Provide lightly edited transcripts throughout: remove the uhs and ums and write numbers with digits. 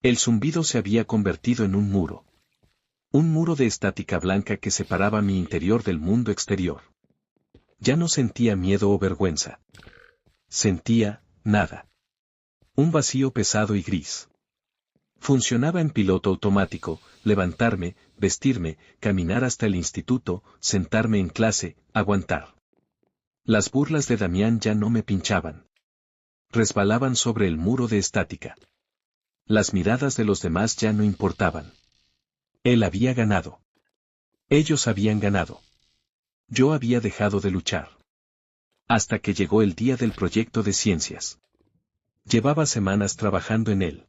El zumbido se había convertido en un muro. Un muro de estática blanca que separaba mi interior del mundo exterior. Ya no sentía miedo o vergüenza. Sentía, nada. Un vacío pesado y gris. Funcionaba en piloto automático, levantarme, vestirme, caminar hasta el instituto, sentarme en clase, aguantar. Las burlas de Damián ya no me pinchaban. Resbalaban sobre el muro de estática. Las miradas de los demás ya no importaban. Él había ganado. Ellos habían ganado. Yo había dejado de luchar. Hasta que llegó el día del proyecto de ciencias. Llevaba semanas trabajando en él.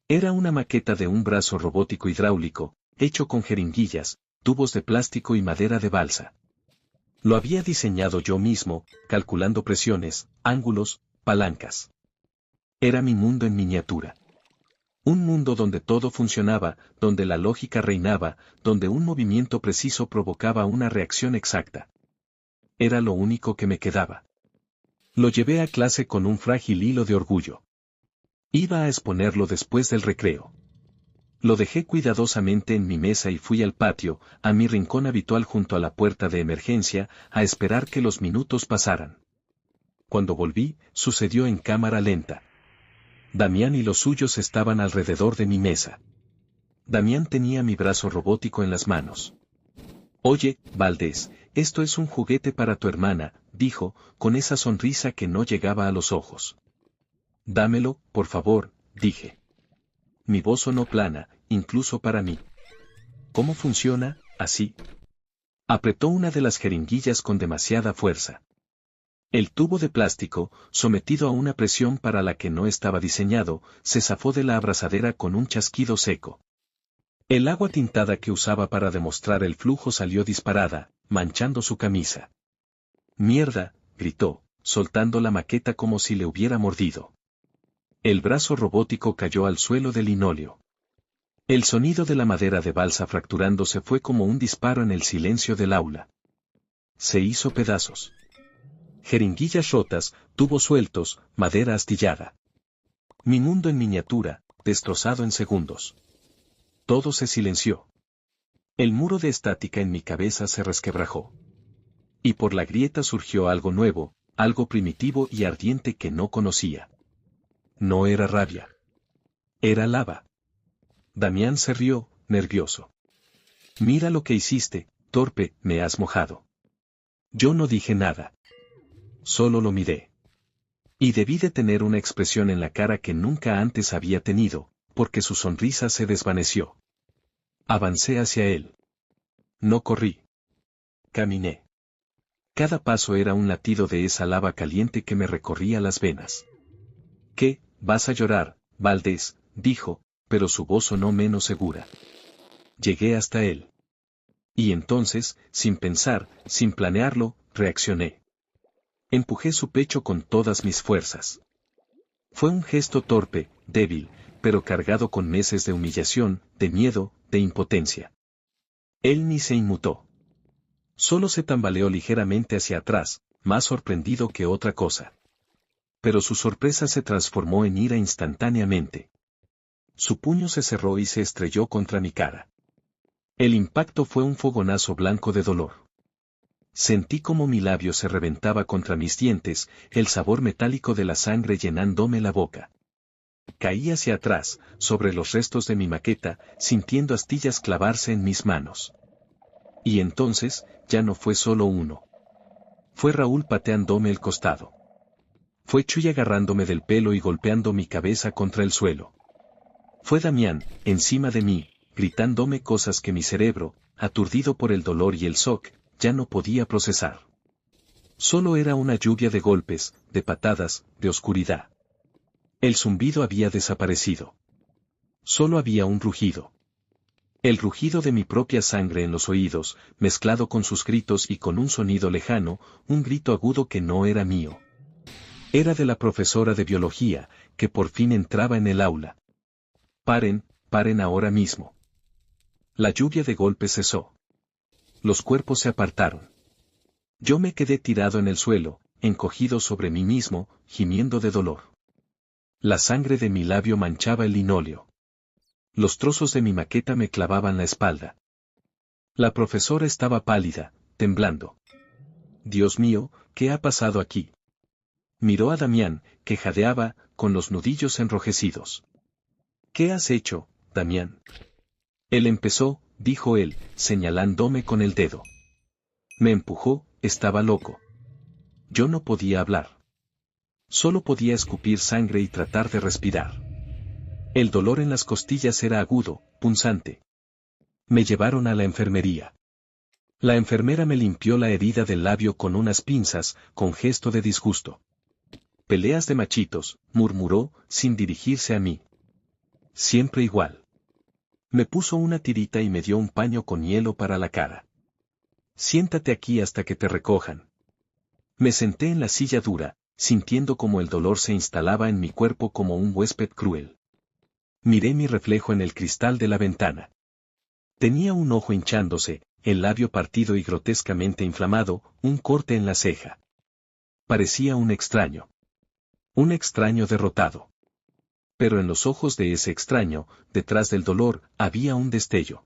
Era una maqueta de un brazo robótico hidráulico, hecho con jeringuillas, tubos de plástico y madera de balsa. Lo había diseñado yo mismo, calculando presiones, ángulos, palancas. Era mi mundo en miniatura. Un mundo donde todo funcionaba, donde la lógica reinaba, donde un movimiento preciso provocaba una reacción exacta. Era lo único que me quedaba. Lo llevé a clase con un frágil hilo de orgullo. Iba a exponerlo después del recreo. Lo dejé cuidadosamente en mi mesa y fui al patio, a mi rincón habitual junto a la puerta de emergencia, a esperar que los minutos pasaran. Cuando volví, sucedió en cámara lenta. Damián y los suyos estaban alrededor de mi mesa. Damián tenía mi brazo robótico en las manos. «Oye, Valdés, esto es un juguete para tu hermana», dijo, con esa sonrisa que no llegaba a los ojos. «Dámelo, por favor», dije. Mi voz sonó plana, incluso para mí. «¿Cómo funciona, así?» Apretó una de las jeringuillas con demasiada fuerza. El tubo de plástico, sometido a una presión para la que no estaba diseñado, se zafó de la abrazadera con un chasquido seco. El agua tintada que usaba para demostrar el flujo salió disparada, manchando su camisa. «¡Mierda!», gritó, soltando la maqueta como si le hubiera mordido. El brazo robótico cayó al suelo del linóleo. El sonido de la madera de balsa fracturándose fue como un disparo en el silencio del aula. Se hizo pedazos. Jeringuillas rotas, tubos sueltos, madera astillada. Mi mundo en miniatura, destrozado en segundos. Todo se silenció. El muro de estática en mi cabeza se resquebrajó. Y por la grieta surgió algo nuevo, algo primitivo y ardiente que no conocía. No era rabia. Era lava. Damián se rió, nervioso. «Mira lo que hiciste, torpe, me has mojado». Yo no dije nada. Solo lo miré. Y debí de tener una expresión en la cara que nunca antes había tenido, porque su sonrisa se desvaneció. Avancé hacia él. No corrí. Caminé. Cada paso era un latido de esa lava caliente que me recorría las venas. «¿Qué, vas a llorar, Valdés?», dijo, pero su voz sonó menos segura. Llegué hasta él. Y entonces, sin pensar, sin planearlo, reaccioné. Empujé su pecho con todas mis fuerzas. Fue un gesto torpe, débil, pero cargado con meses de humillación, de miedo, de impotencia. Él ni se inmutó. Solo se tambaleó ligeramente hacia atrás, más sorprendido que otra cosa. Pero su sorpresa se transformó en ira instantáneamente. Su puño se cerró y se estrelló contra mi cara. El impacto fue un fogonazo blanco de dolor. Sentí como mi labio se reventaba contra mis dientes, el sabor metálico de la sangre llenándome la boca. Caí hacia atrás, sobre los restos de mi maqueta, sintiendo astillas clavarse en mis manos. Y entonces, ya no fue solo uno. Fue Raúl pateándome el costado. Fue Chuy agarrándome del pelo y golpeando mi cabeza contra el suelo. Fue Damián, encima de mí, gritándome cosas que mi cerebro, aturdido por el dolor y el shock, ya no podía procesar. Solo era una lluvia de golpes, de patadas, de oscuridad. El zumbido había desaparecido. Solo había un rugido. El rugido de mi propia sangre en los oídos, mezclado con sus gritos y con un sonido lejano, un grito agudo que no era mío. Era de la profesora de biología, que por fin entraba en el aula. «Paren, paren ahora mismo». La lluvia de golpes cesó. Los cuerpos se apartaron. Yo me quedé tirado en el suelo, encogido sobre mí mismo, gimiendo de dolor. La sangre de mi labio manchaba el linóleo. Los trozos de mi maqueta me clavaban la espalda. La profesora estaba pálida, temblando. Dios mío, ¿qué ha pasado aquí? Miró a Damián, que jadeaba, con los nudillos enrojecidos. ¿Qué has hecho, Damián? Él empezó, dijo él, señalándome con el dedo. Me empujó, estaba loco. Yo no podía hablar. Solo podía escupir sangre y tratar de respirar. El dolor en las costillas era agudo, punzante. Me llevaron a la enfermería. La enfermera me limpió la herida del labio con unas pinzas, con gesto de disgusto. Peleas de machitos, murmuró, sin dirigirse a mí. Siempre igual. Me puso una tirita y me dio un paño con hielo para la cara. Siéntate aquí hasta que te recojan. Me senté en la silla dura, sintiendo como el dolor se instalaba en mi cuerpo como un huésped cruel. Miré mi reflejo en el cristal de la ventana. Tenía un ojo hinchándose, el labio partido y grotescamente inflamado, un corte en la ceja. Parecía un extraño. Un extraño derrotado. Pero en los ojos de ese extraño, detrás del dolor, había un destello.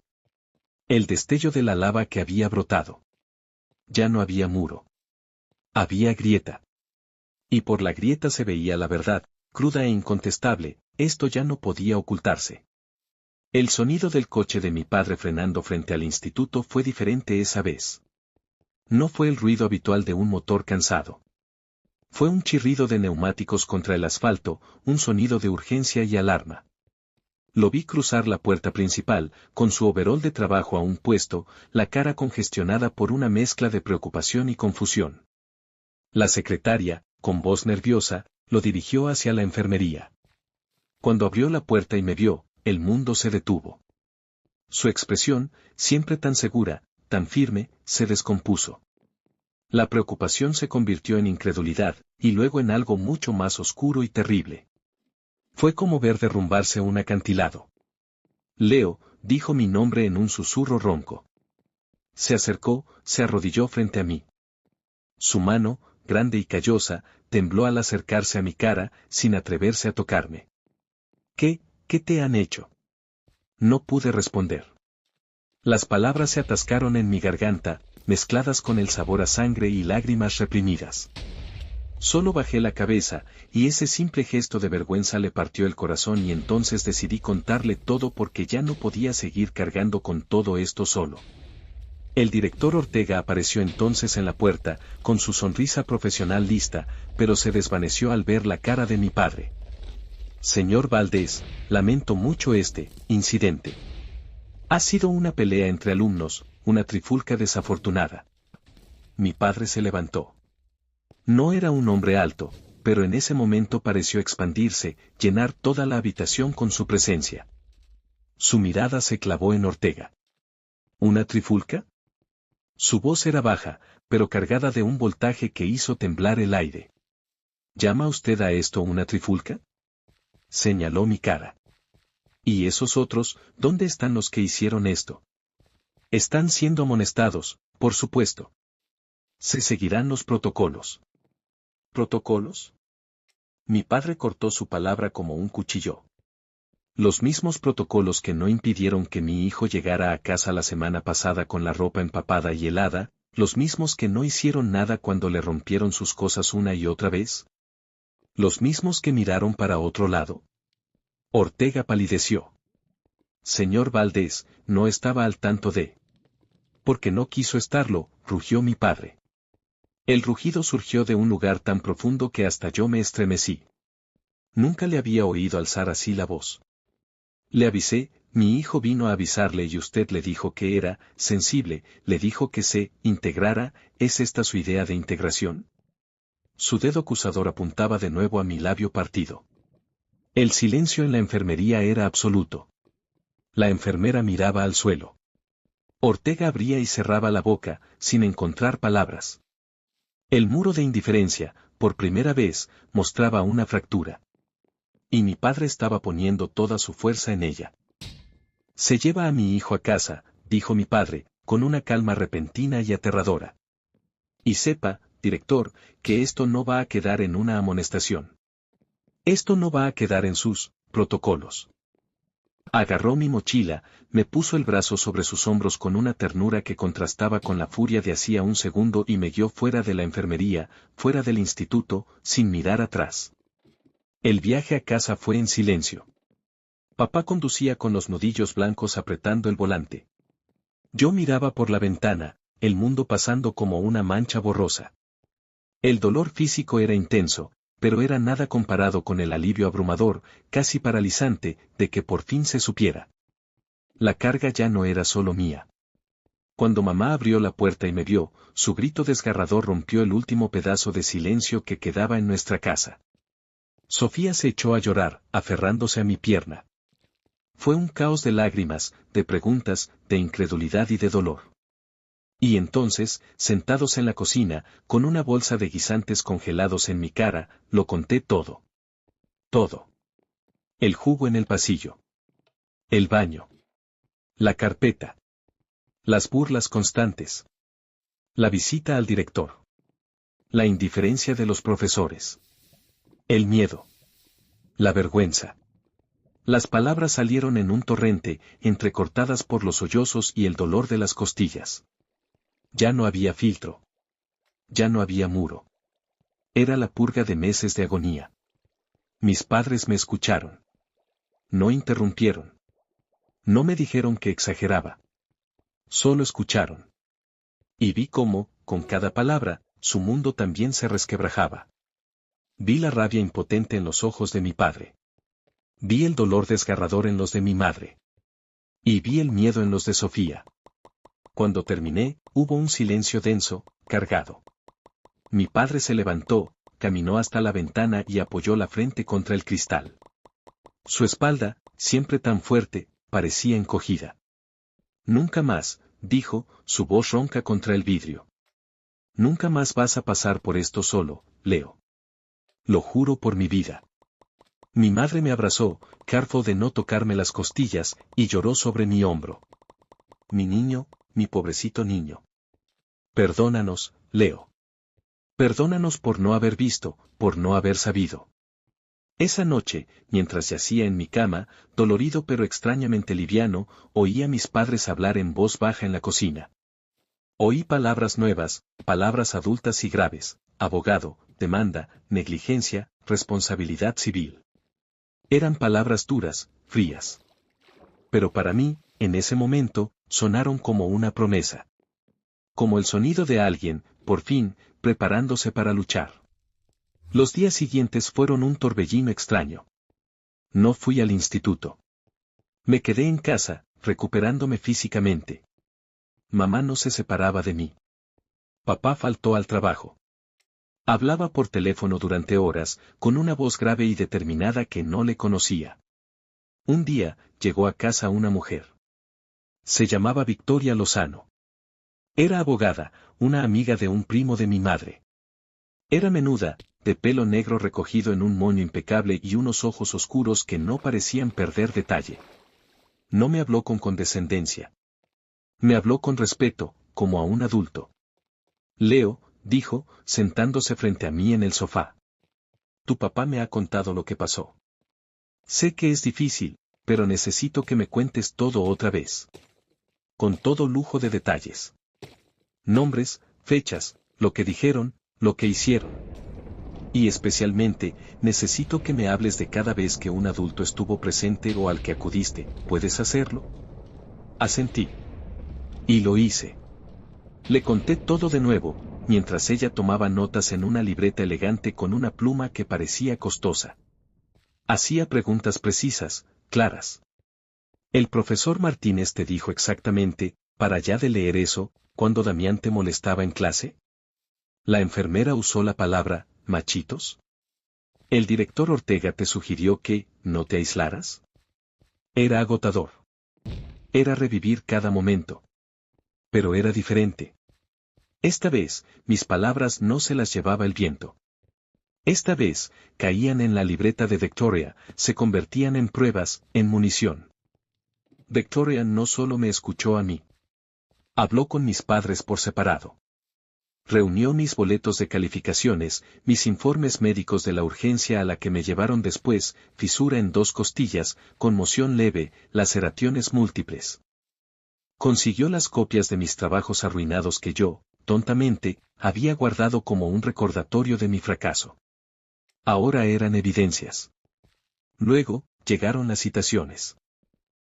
El destello de la lava que había brotado. Ya no había muro. Había grieta. Y por la grieta se veía la verdad, cruda e incontestable, esto ya no podía ocultarse. El sonido del coche de mi padre frenando frente al instituto fue diferente esa vez. No fue el ruido habitual de un motor cansado. Fue un chirrido de neumáticos contra el asfalto, un sonido de urgencia y alarma. Lo vi cruzar la puerta principal, con su overol de trabajo aún puesto, la cara congestionada por una mezcla de preocupación y confusión. La secretaria, con voz nerviosa, lo dirigió hacia la enfermería. Cuando abrió la puerta y me vio, el mundo se detuvo. Su expresión, siempre tan segura, tan firme, se descompuso. La preocupación se convirtió en incredulidad, y luego en algo mucho más oscuro y terrible. Fue como ver derrumbarse un acantilado. Leo, dijo mi nombre en un susurro ronco. Se acercó, se arrodilló frente a mí. Su mano, grande y callosa, tembló al acercarse a mi cara, sin atreverse a tocarme. ¿Qué te han hecho? No pude responder. Las palabras se atascaron en mi garganta, mezcladas con el sabor a sangre y lágrimas reprimidas. Solo bajé la cabeza, y ese simple gesto de vergüenza le partió el corazón y entonces decidí contarle todo porque ya no podía seguir cargando con todo esto solo. El director Ortega apareció entonces en la puerta, con su sonrisa profesional lista, pero se desvaneció al ver la cara de mi padre. Señor Valdés, lamento mucho este incidente. Ha sido una pelea entre alumnos, una trifulca desafortunada. Mi padre se levantó. No era un hombre alto, pero en ese momento pareció expandirse, llenar toda la habitación con su presencia. Su mirada se clavó en Ortega. ¿Una trifulca? Su voz era baja, pero cargada de un voltaje que hizo temblar el aire. ¿Llama usted a esto una trifulca? Señaló mi cara. ¿Y esos otros, dónde están los que hicieron esto? Están siendo amonestados, por supuesto. Se seguirán los protocolos. ¿Protocolos? Mi padre cortó su palabra como un cuchillo. Los mismos protocolos que no impidieron que mi hijo llegara a casa la semana pasada con la ropa empapada y helada, los mismos que no hicieron nada cuando le rompieron sus cosas una y otra vez. Los mismos que miraron para otro lado. Ortega palideció. Señor Valdés, no estaba al tanto de... Porque no quiso estarlo, rugió mi padre. El rugido surgió de un lugar tan profundo que hasta yo me estremecí. Nunca le había oído alzar así la voz. Le avisé, mi hijo vino a avisarle y usted le dijo que era sensible, le dijo que se integrara, ¿es esta su idea de integración? Su dedo acusador apuntaba de nuevo a mi labio partido. El silencio en la enfermería era absoluto. La enfermera miraba al suelo. Ortega abría y cerraba la boca, sin encontrar palabras. El muro de indiferencia, por primera vez, mostraba una fractura. Y mi padre estaba poniendo toda su fuerza en ella. Se lleva a mi hijo a casa, dijo mi padre, con una calma repentina y aterradora. Y sepa, director, que esto no va a quedar en una amonestación. Esto no va a quedar en sus protocolos. Agarró mi mochila, me puso el brazo sobre sus hombros con una ternura que contrastaba con la furia de hacía un segundo y me guió fuera de la enfermería, fuera del instituto, sin mirar atrás. El viaje a casa fue en silencio. Papá conducía con los nudillos blancos apretando el volante. Yo miraba por la ventana, el mundo pasando como una mancha borrosa. El dolor físico era intenso, pero era nada comparado con el alivio abrumador, casi paralizante, de que por fin se supiera. La carga ya no era solo mía. Cuando mamá abrió la puerta y me vio, su grito desgarrador rompió el último pedazo de silencio que quedaba en nuestra casa. Sofía se echó a llorar, aferrándose a mi pierna. Fue un caos de lágrimas, de preguntas, de incredulidad y de dolor. Y entonces, sentados en la cocina, con una bolsa de guisantes congelados en mi cara, lo conté todo. Todo. El jugo en el pasillo. El baño. La carpeta. Las burlas constantes. La visita al director. La indiferencia de los profesores. El miedo. La vergüenza. Las palabras salieron en un torrente, entrecortadas por los sollozos y el dolor de las costillas. Ya no había filtro. Ya no había muro. Era la purga de meses de agonía. Mis padres me escucharon. No interrumpieron. No me dijeron que exageraba. Solo escucharon. Y vi cómo, con cada palabra, su mundo también se resquebrajaba. Vi la rabia impotente en los ojos de mi padre. Vi el dolor desgarrador en los de mi madre. Y vi el miedo en los de Sofía. Cuando terminé, hubo un silencio denso, cargado. Mi padre se levantó, caminó hasta la ventana y apoyó la frente contra el cristal. Su espalda, siempre tan fuerte, parecía encogida. Nunca más, dijo, su voz ronca contra el vidrio. Nunca más vas a pasar por esto solo, Leo. Lo juro por mi vida. Mi madre me abrazó, carfo de no tocarme las costillas, y lloró sobre mi hombro. Mi niño, mi pobrecito niño. Perdónanos, Leo. Perdónanos por no haber visto, por no haber sabido. Esa noche, mientras yacía en mi cama, dolorido pero extrañamente liviano, oí a mis padres hablar en voz baja en la cocina. Oí palabras nuevas, palabras adultas y graves: abogado, demanda, negligencia, responsabilidad civil. Eran palabras duras, frías. Pero para mí, en ese momento, sonaron como una promesa. Como el sonido de alguien, por fin, preparándose para luchar. Los días siguientes fueron un torbellino extraño. No fui al instituto. Me quedé en casa, recuperándome físicamente. Mamá no se separaba de mí. Papá faltó al trabajo. Hablaba por teléfono durante horas, con una voz grave y determinada que no le conocía. Un día, llegó a casa una mujer. Se llamaba Victoria Lozano. Era abogada, una amiga de un primo de mi madre. Era menuda, de pelo negro recogido en un moño impecable y unos ojos oscuros que no parecían perder detalle. No me habló con condescendencia. Me habló con respeto, como a un adulto. Leo, dijo, sentándose frente a mí en el sofá. Tu papá me ha contado lo que pasó. Sé que es difícil, pero necesito que me cuentes todo otra vez. Con todo lujo de detalles. Nombres, fechas, lo que dijeron, lo que hicieron. Y especialmente, necesito que me hables de cada vez que un adulto estuvo presente o al que acudiste. ¿Puedes hacerlo? Asentí. Y lo hice. Le conté todo de nuevo, mientras ella tomaba notas en una libreta elegante con una pluma que parecía costosa. Hacía preguntas precisas, claras. El profesor Martínez te dijo exactamente, para ya de leer eso, cuando Damián te molestaba en clase. La enfermera usó la palabra, machitos. El director Ortega te sugirió que, no te aislaras. Era agotador. Era revivir cada momento. Pero era diferente. Esta vez, mis palabras no se las llevaba el viento. Esta vez, caían en la libreta de Victoria, se convertían en pruebas, en munición. Victoria no solo me escuchó a mí. Habló con mis padres por separado. Reunió mis boletos de calificaciones, mis informes médicos de la urgencia a la que me llevaron después, fisura en 2 costillas, conmoción leve, laceraciones múltiples. Consiguió las copias de mis trabajos arruinados que yo, tontamente, había guardado como un recordatorio de mi fracaso. Ahora eran evidencias. Luego, llegaron las citaciones.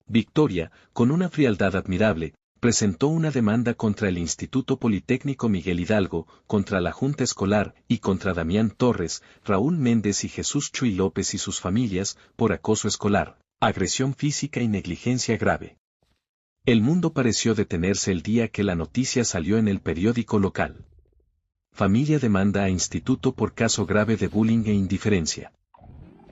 Victoria, con una frialdad admirable, presentó una demanda contra el Instituto Politécnico Miguel Hidalgo, contra la Junta Escolar y contra Damián Torres, Raúl Méndez y Jesús Chuy López y sus familias, por acoso escolar, agresión física y negligencia grave. El mundo pareció detenerse el día que la noticia salió en el periódico local. Familia demanda a instituto por caso grave de bullying e indiferencia.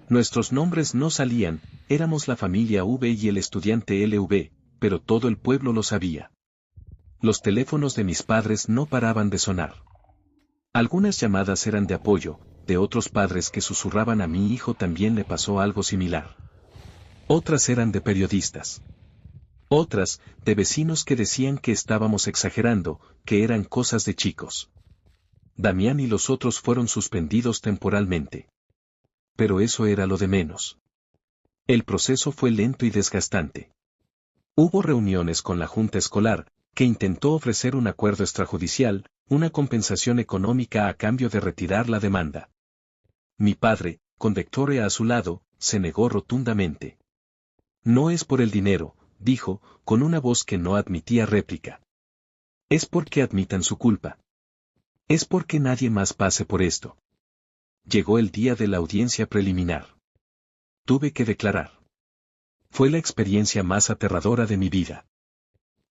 Nuestros nombres no salían, éramos la familia V y el estudiante LV, pero todo el pueblo lo sabía. Los teléfonos de mis padres no paraban de sonar. Algunas llamadas eran de apoyo, de otros padres que susurraban a mi hijo también le pasó algo similar. Otras eran de periodistas. Otras, de vecinos que decían que estábamos exagerando, que eran cosas de chicos. Damián y los otros fueron suspendidos temporalmente. Pero eso era lo de menos. El proceso fue lento y desgastante. Hubo reuniones con la Junta Escolar, que intentó ofrecer un acuerdo extrajudicial, una compensación económica a cambio de retirar la demanda. Mi padre, con Victoria a su lado, se negó rotundamente. No es por el dinero, dijo, con una voz que no admitía réplica. Es porque admitan su culpa. Es porque nadie más pase por esto. Llegó el día de la audiencia preliminar. Tuve que declarar. Fue la experiencia más aterradora de mi vida.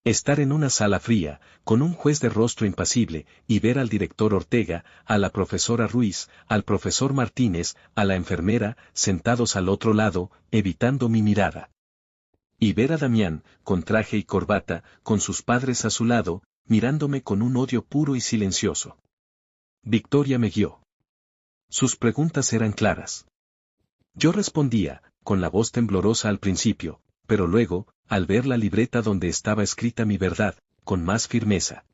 Estar en una sala fría, con un juez de rostro impasible, y ver al director Ortega, a la profesora Ruiz, al profesor Martínez, a la enfermera, sentados al otro lado, evitando mi mirada. Y ver a Damián, con traje y corbata, con sus padres a su lado, mirándome con un odio puro y silencioso. Victoria me guió. Sus preguntas eran claras. Yo respondía, con la voz temblorosa al principio, pero luego, al ver la libreta donde estaba escrita mi verdad, con más firmeza.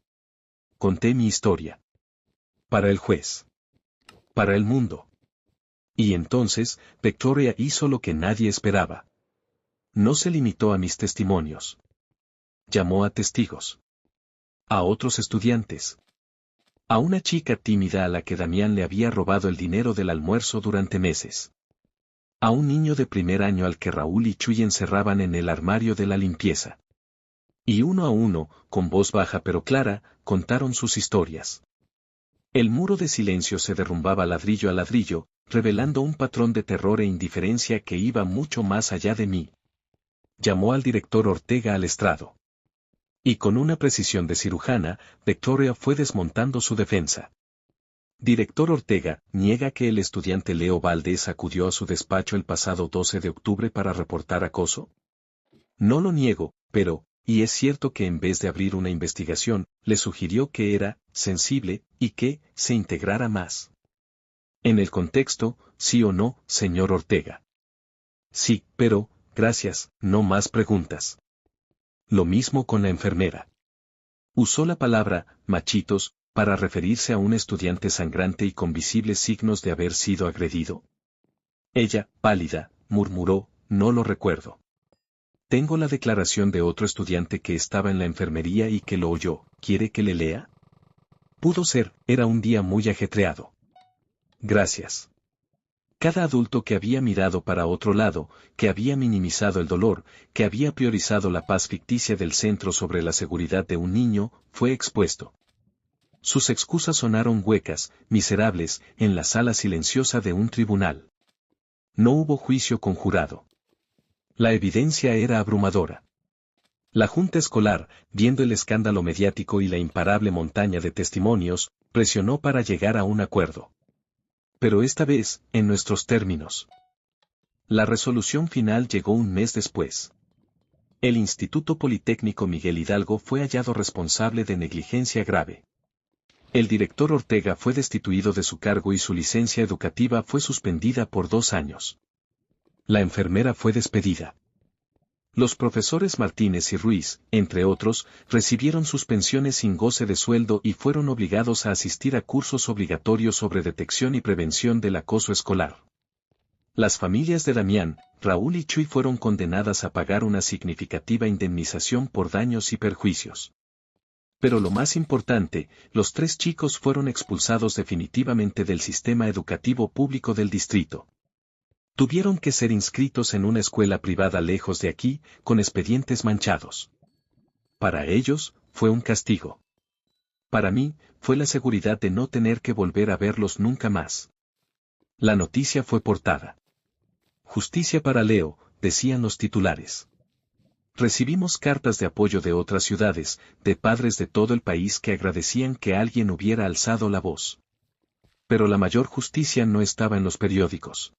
Conté mi historia. Para el juez. Para el mundo. Y entonces, Victoria hizo lo que nadie esperaba. No se limitó a mis testimonios. Llamó a testigos. A otros estudiantes. A una chica tímida a la que Damián le había robado el dinero del almuerzo durante meses. A un niño de primer año al que Raúl y Chuy encerraban en el armario de la limpieza. Y uno a uno, con voz baja pero clara, contaron sus historias. El muro de silencio se derrumbaba ladrillo a ladrillo, revelando un patrón de terror e indiferencia que iba mucho más allá de mí. Llamó al director Ortega al estrado. Y con una precisión de cirujana, Victoria fue desmontando su defensa. Director Ortega, niega que el estudiante Leo Valdés acudió a su despacho el pasado 12 de octubre para reportar acoso. No lo niego, pero, y es cierto que en vez de abrir una investigación, le sugirió que era sensible y que se integrara más. En el contexto, sí o no, señor Ortega. Sí, pero, gracias, no más preguntas. Lo mismo con la enfermera. Usó la palabra machitos para referirse a un estudiante sangrante y con visibles signos de haber sido agredido. Ella, pálida, murmuró, no lo recuerdo. Tengo la declaración de otro estudiante que estaba en la enfermería y que lo oyó, ¿quiere que le lea? Pudo ser, era un día muy ajetreado. Gracias. Cada adulto que había mirado para otro lado, que había minimizado el dolor, que había priorizado la paz ficticia del centro sobre la seguridad de un niño, fue expuesto. Sus excusas sonaron huecas, miserables, en la sala silenciosa de un tribunal. No hubo juicio conjurado. La evidencia era abrumadora. La Junta Escolar, viendo el escándalo mediático y la imparable montaña de testimonios, presionó para llegar a un acuerdo. Pero esta vez, en nuestros términos. La resolución final llegó un mes después. El Instituto Politécnico Miguel Hidalgo fue hallado responsable de negligencia grave. El director Ortega fue destituido de su cargo y su licencia educativa fue suspendida por 2 años. La enfermera fue despedida. Los profesores Martínez y Ruiz, entre otros, recibieron suspensiones sin goce de sueldo y fueron obligados a asistir a cursos obligatorios sobre detección y prevención del acoso escolar. Las familias de Damián, Raúl y Chuy fueron condenadas a pagar una significativa indemnización por daños y perjuicios. Pero lo más importante, los 3 chicos fueron expulsados definitivamente del sistema educativo público del distrito. Tuvieron que ser inscritos en una escuela privada lejos de aquí, con expedientes manchados. Para ellos, fue un castigo. Para mí, fue la seguridad de no tener que volver a verlos nunca más. La noticia fue portada. Justicia para Leo, decían los titulares. Recibimos cartas de apoyo de otras ciudades, de padres de todo el país que agradecían que alguien hubiera alzado la voz. Pero la mayor justicia no estaba en los periódicos.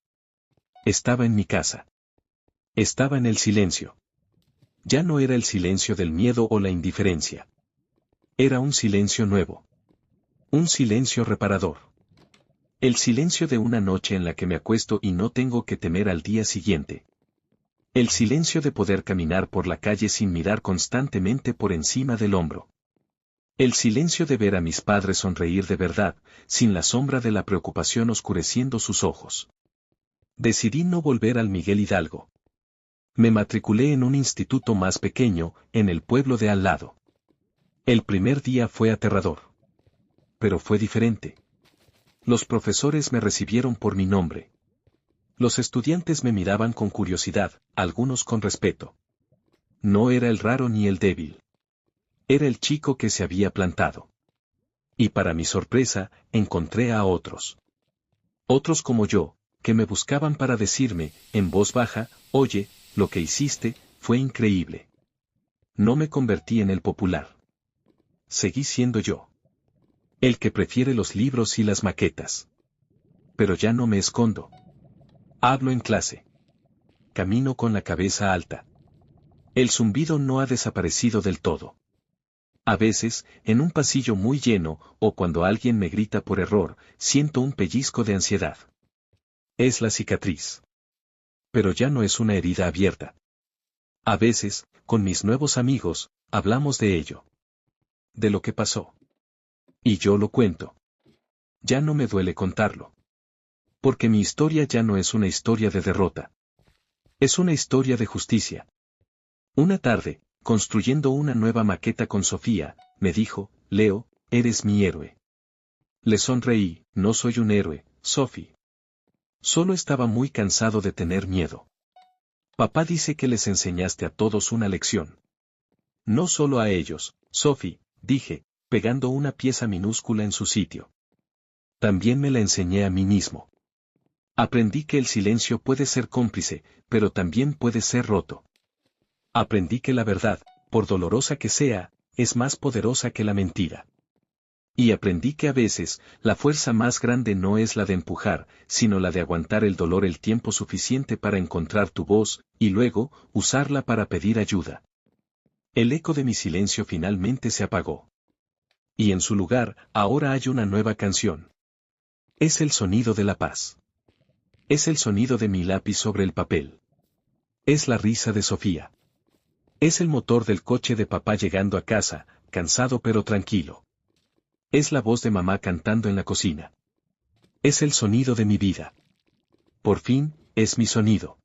Estaba en mi casa. Estaba en el silencio. Ya no era el silencio del miedo o la indiferencia. Era un silencio nuevo. Un silencio reparador. El silencio de una noche en la que me acuesto y no tengo que temer al día siguiente. El silencio de poder caminar por la calle sin mirar constantemente por encima del hombro. El silencio de ver a mis padres sonreír de verdad, sin la sombra de la preocupación oscureciendo sus ojos. Decidí no volver al Miguel Hidalgo. Me matriculé en un instituto más pequeño, en el pueblo de al lado. El primer día fue aterrador. Pero fue diferente. Los profesores me recibieron por mi nombre. Los estudiantes me miraban con curiosidad, algunos con respeto. No era el raro ni el débil. Era el chico que se había plantado. Y para mi sorpresa, encontré a otros. Otros como yo, que me buscaban para decirme, en voz baja, oye, lo que hiciste, fue increíble. No me convertí en el popular. Seguí siendo yo. El que prefiere los libros y las maquetas. Pero ya no me escondo. Hablo en clase. Camino con la cabeza alta. El zumbido no ha desaparecido del todo. A veces, en un pasillo muy lleno, o cuando alguien me grita por error, siento un pellizco de ansiedad. Es la cicatriz. Pero ya no es una herida abierta. A veces, con mis nuevos amigos, hablamos de ello. De lo que pasó. Y yo lo cuento. Ya no me duele contarlo. Porque mi historia ya no es una historia de derrota. Es una historia de justicia. Una tarde, construyendo una nueva maqueta con Sofía, me dijo, Leo, eres mi héroe. Le sonreí, no soy un héroe, Sophie. Solo estaba muy cansado de tener miedo. Papá dice que les enseñaste a todos una lección. No solo a ellos, Sophie, dije, pegando una pieza minúscula en su sitio. También me la enseñé a mí mismo. Aprendí que el silencio puede ser cómplice, pero también puede ser roto. Aprendí que la verdad, por dolorosa que sea, es más poderosa que la mentira. Y aprendí que a veces, la fuerza más grande no es la de empujar, sino la de aguantar el dolor el tiempo suficiente para encontrar tu voz, y luego, usarla para pedir ayuda. El eco de mi silencio finalmente se apagó. Y en su lugar, ahora hay una nueva canción. Es el sonido de la paz. Es el sonido de mi lápiz sobre el papel. Es la risa de Sofía. Es el motor del coche de papá llegando a casa, cansado pero tranquilo. Es la voz de mamá cantando en la cocina. Es el sonido de mi vida. Por fin, es mi sonido.